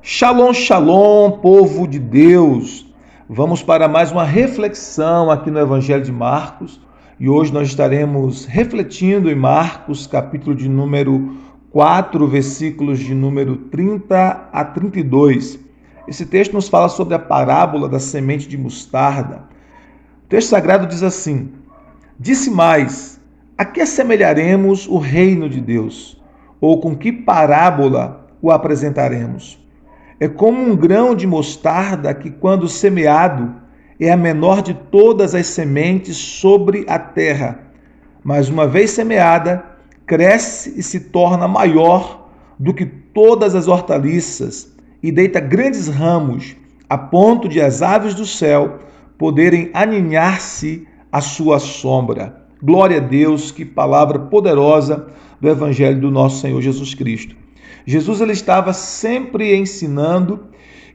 Shalom, shalom, povo de Deus. Vamos para mais uma reflexão aqui no Evangelho de Marcos. E hoje nós estaremos refletindo em Marcos, capítulo de número 4, versículos de número 30 a 32. Esse texto nos fala sobre a parábola da semente de mostarda. O texto sagrado diz assim: Disse mais, a que assemelharemos o reino de Deus? Ou com que parábola o apresentaremos? É como um grão de mostarda que, quando semeado, é a menor de todas as sementes sobre a terra. Mas, uma vez semeada, cresce e se torna maior do que todas as hortaliças e deita grandes ramos, a ponto de as aves do céu poderem aninhar-se à sua sombra. Glória a Deus, que palavra poderosa do Evangelho do nosso Senhor Jesus Cristo. Jesus ele estava sempre ensinando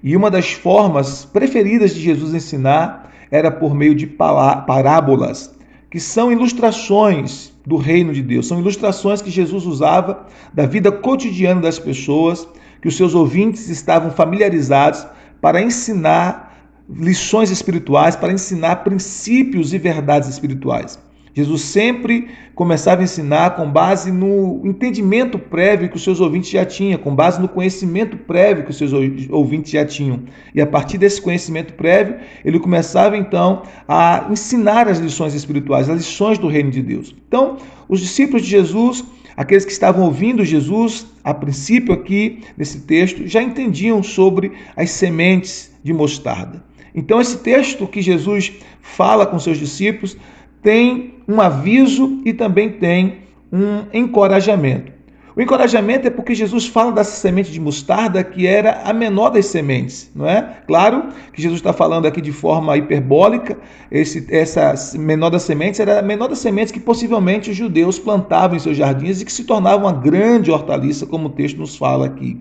e uma das formas preferidas de Jesus ensinar era por meio de parábolas, que são ilustrações do reino de Deus. São ilustrações que Jesus usava da vida cotidiana das pessoas, que os seus ouvintes estavam familiarizados para ensinar lições espirituais, para ensinar princípios e verdades espirituais. Jesus sempre começava a ensinar com base no entendimento prévio que os seus ouvintes já tinham, com base no conhecimento prévio que os seus ouvintes já tinham. E a partir desse conhecimento prévio, ele começava então a ensinar as lições espirituais, as lições do reino de Deus. Então, os discípulos de Jesus, aqueles que estavam ouvindo Jesus, a princípio aqui nesse texto, já entendiam sobre as sementes de mostarda. Então, esse texto que Jesus fala com seus discípulos tem um aviso e também tem um encorajamento. O encorajamento é porque Jesus fala dessa semente de mostarda que era a menor das sementes, não é? Claro que Jesus está falando aqui de forma hiperbólica, essa menor das sementes era a menor das sementes que possivelmente os judeus plantavam em seus jardins e que se tornava uma grande hortaliça, como o texto nos fala aqui.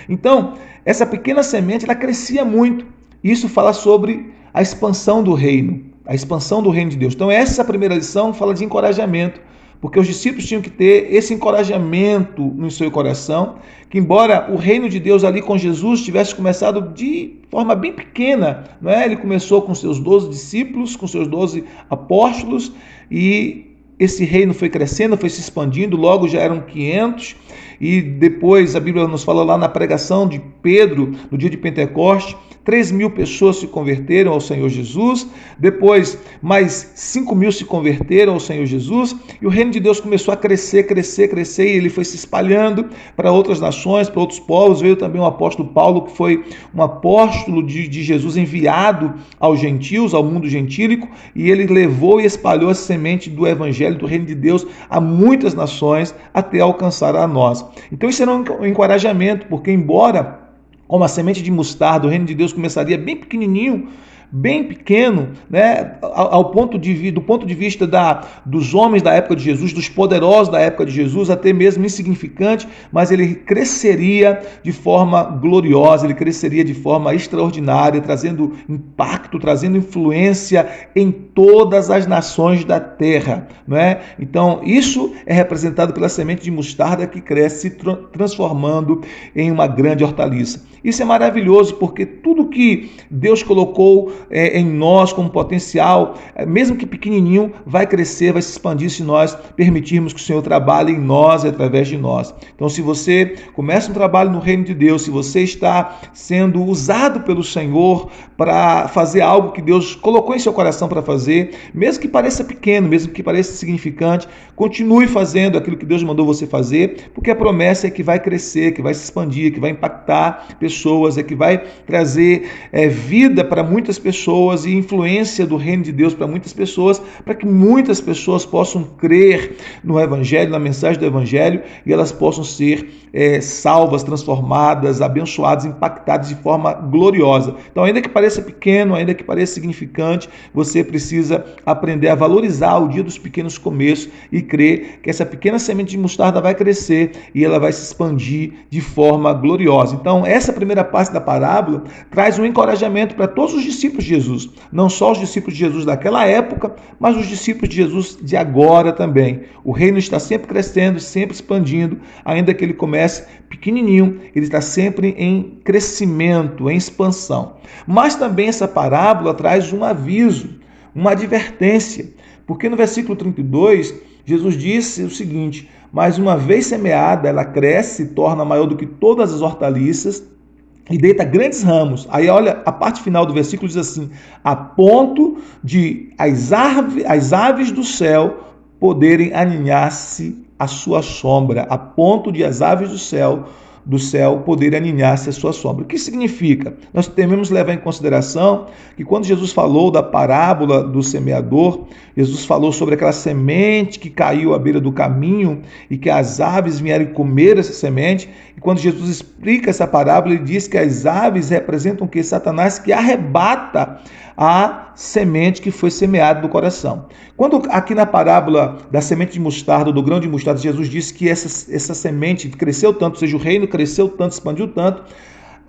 Então, essa pequena semente, ela crescia muito. Isso fala sobre a expansão do reino. A expansão do reino de Deus. Então essa primeira lição fala de encorajamento, porque os discípulos tinham que ter esse encorajamento no seu coração, que embora o reino de Deus ali com Jesus tivesse começado de forma bem pequena, não é? Ele começou com seus 12 discípulos, com seus 12 apóstolos, e esse reino foi crescendo, foi se expandindo, logo já eram 500, e depois a Bíblia nos fala lá na pregação de Pedro, no dia de Pentecoste, 3.000 pessoas se converteram ao Senhor Jesus, depois mais 5.000 se converteram ao Senhor Jesus, e o reino de Deus começou a crescer, e ele foi se espalhando para outras nações, para outros povos. Veio também o apóstolo Paulo, que foi um apóstolo de Jesus enviado aos gentios, ao mundo gentílico, e ele levou e espalhou a semente do evangelho, do reino de Deus, a muitas nações, até alcançar a nós. Então isso era um encorajamento, porque embora como a semente de mostarda, o reino de Deus começaria bem pequenininho, bem pequeno, né? Do ponto de vista dos homens da época de Jesus, dos poderosos da época de Jesus, até mesmo insignificante, mas ele cresceria de forma gloriosa, ele cresceria de forma extraordinária, trazendo impacto, trazendo influência em todas as nações da terra, não é? Então, isso é representado pela semente de mostarda que cresce, se transformando em uma grande hortaliça. Isso é maravilhoso, porque tudo que Deus colocou em nós como potencial, mesmo que pequenininho, vai crescer, vai se expandir se nós permitirmos que o Senhor trabalhe em nós e através de nós. Então, se você começa um trabalho no reino de Deus, se você está sendo usado pelo Senhor para fazer algo que Deus colocou em seu coração para fazer, mesmo que pareça pequeno, mesmo que pareça insignificante, continue fazendo aquilo que Deus mandou você fazer, porque a promessa é que vai crescer, que vai se expandir, que vai impactar pessoas, é que vai trazer vida para muitas pessoas e influência do reino de Deus para muitas pessoas, para que muitas pessoas possam crer no Evangelho, na mensagem do Evangelho, e elas possam ser salvas, transformadas, abençoadas, impactadas de forma gloriosa. Então, ainda que pareça pequeno, ainda que pareça significante, você precisa aprender a valorizar o dia dos pequenos começos e crer que essa pequena semente de mostarda vai crescer e ela vai se expandir de forma gloriosa. Então, essa primeira parte da parábola traz um encorajamento para todos os discípulos discípulos de Jesus. Não só os discípulos de Jesus daquela época, mas os discípulos de Jesus de agora também. O reino está sempre crescendo, sempre expandindo, ainda que ele comece pequenininho, ele está sempre em crescimento, em expansão. Mas também essa parábola traz um aviso, uma advertência, porque no versículo 32, Jesus disse o seguinte: mas uma vez semeada, ela cresce, se torna maior do que todas as hortaliças e deita grandes ramos. Aí olha, a parte final do versículo diz assim: a ponto de as aves do céu poderem aninhar-se à sua sombra, a ponto de as aves do céu poderem aninhar-se à sua sombra. O que significa? Nós devemos levar em consideração que quando Jesus falou da parábola do semeador, Jesus falou sobre aquela semente que caiu à beira do caminho e que as aves vieram comer essa semente. E quando Jesus explica essa parábola, ele diz que as aves representam o que? Satanás, que arrebata a semente que foi semeada no coração. Quando aqui na parábola da semente de mostarda, do grão de mostarda, Jesus disse que essa semente cresceu tanto, ou seja, o reino cresceu tanto, expandiu tanto,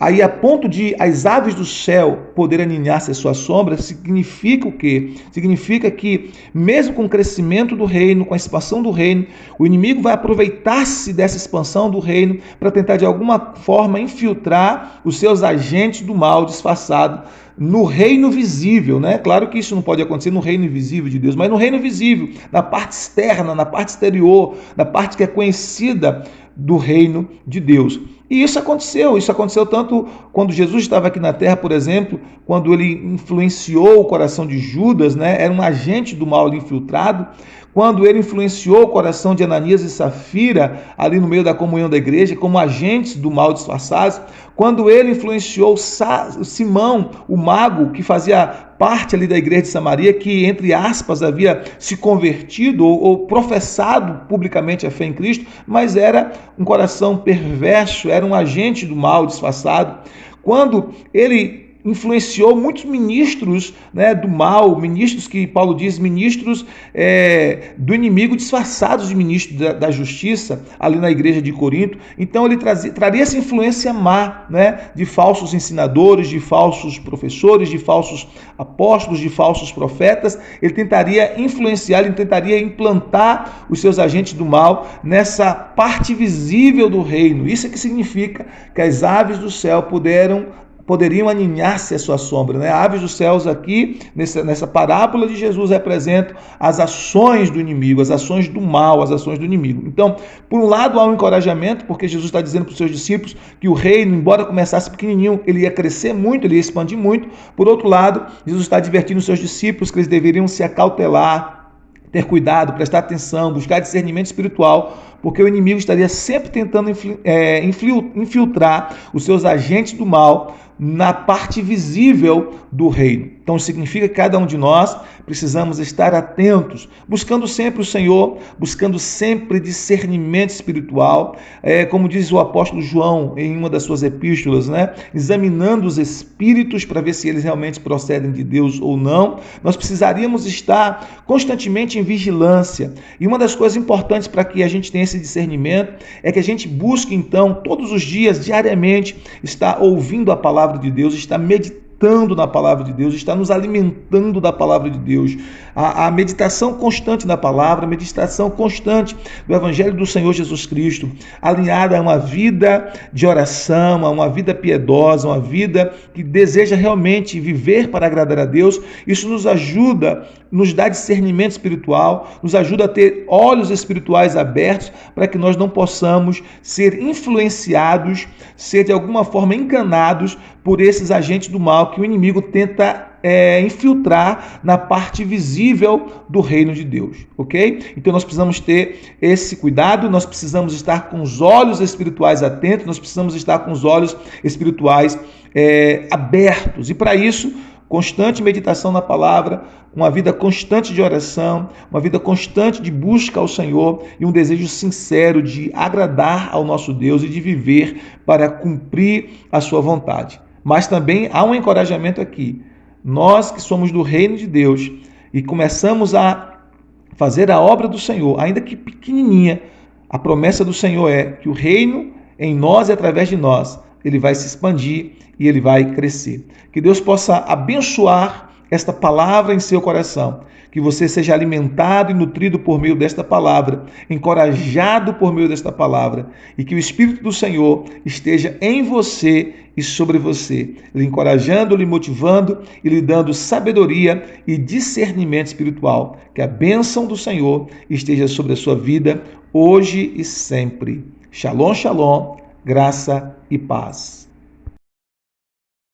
aí a ponto de as aves do céu poderem aninhar-se à sua sombra, significa o quê? Significa que mesmo com o crescimento do reino, com a expansão do reino, o inimigo vai aproveitar-se dessa expansão do reino para tentar de alguma forma infiltrar os seus agentes do mal disfarçado no reino visível, né? Claro que isso não pode acontecer no reino invisível de Deus, mas no reino visível, na parte externa, na parte exterior, na parte que é conhecida do reino de Deus. E isso aconteceu tanto quando Jesus estava aqui na terra, por exemplo, quando ele influenciou o coração de Judas, né? Era um agente do mal ali infiltrado, quando ele influenciou o coração de Ananias e Safira ali no meio da comunhão da igreja, como agentes do mal disfarçados, quando ele influenciou Simão, o mago, que fazia parte ali da igreja de Samaria, que, entre aspas, havia se convertido ou professado publicamente a fé em Cristo, mas era um coração perverso, era um agente do mal disfarçado. Quando ele influenciou muitos ministros, né, do mal, ministros que Paulo diz, ministros do inimigo disfarçados de ministros da justiça, ali na igreja de Corinto. Então ele traria essa influência má, né, de falsos ensinadores, de falsos professores, de falsos apóstolos, de falsos profetas. Ele tentaria influenciar, ele tentaria implantar os seus agentes do mal nessa parte visível do reino. Isso é que significa que as aves do céu poderiam aninhar-se à sua sombra, né? Aves dos céus aqui, nessa parábola de Jesus, representam as ações do inimigo, as ações do mal, as ações do inimigo. Então, por um lado, há um encorajamento, porque Jesus está dizendo para os seus discípulos que o reino, embora começasse pequenininho, ele ia crescer muito, ele ia expandir muito. Por outro lado, Jesus está advertindo os seus discípulos que eles deveriam se acautelar, ter cuidado, prestar atenção, buscar discernimento espiritual, porque o inimigo estaria sempre tentando infiltrar os seus agentes do mal na parte visível do reino. Então significa que cada um de nós precisamos estar atentos, buscando sempre o Senhor, buscando sempre discernimento espiritual, como diz o apóstolo João em uma das suas epístolas, né? Examinando os espíritos para ver se eles realmente procedem de Deus ou não. Nós precisaríamos estar constantemente em vigilância. E uma das coisas importantes para que a gente tenha esse discernimento é que a gente busque então todos os dias, diariamente, estar ouvindo a palavra de Deus, estar meditando na palavra de Deus, está nos alimentando da palavra de Deus. A meditação constante da palavra, a meditação constante do Evangelho do Senhor Jesus Cristo, alinhada a uma vida de oração, a uma vida piedosa, uma vida que deseja realmente viver para agradar a Deus. Isso nos ajuda, nos dá discernimento espiritual, nos ajuda a ter olhos espirituais abertos para que nós não possamos ser influenciados, ser de alguma forma enganados por esses agentes do mal que o inimigo tenta infiltrar na parte visível do reino de Deus, ok? Então nós precisamos ter esse cuidado, nós precisamos estar com os olhos espirituais atentos, nós precisamos estar com os olhos espirituais abertos. E para isso, constante meditação na palavra, uma vida constante de oração, uma vida constante de busca ao Senhor e um desejo sincero de agradar ao nosso Deus e de viver para cumprir a sua vontade. Mas também há um encorajamento aqui. Nós que somos do reino de Deus e começamos a fazer a obra do Senhor, ainda que pequenininha, a promessa do Senhor é que o reino em nós e através de nós ele vai se expandir e ele vai crescer. Que Deus possa abençoar esta palavra em seu coração, que você seja alimentado e nutrido por meio desta palavra, encorajado por meio desta palavra, e que o Espírito do Senhor esteja em você e sobre você, lhe encorajando, lhe motivando e lhe dando sabedoria e discernimento espiritual. Que a bênção do Senhor esteja sobre a sua vida, hoje e sempre. Shalom, shalom, graça e paz.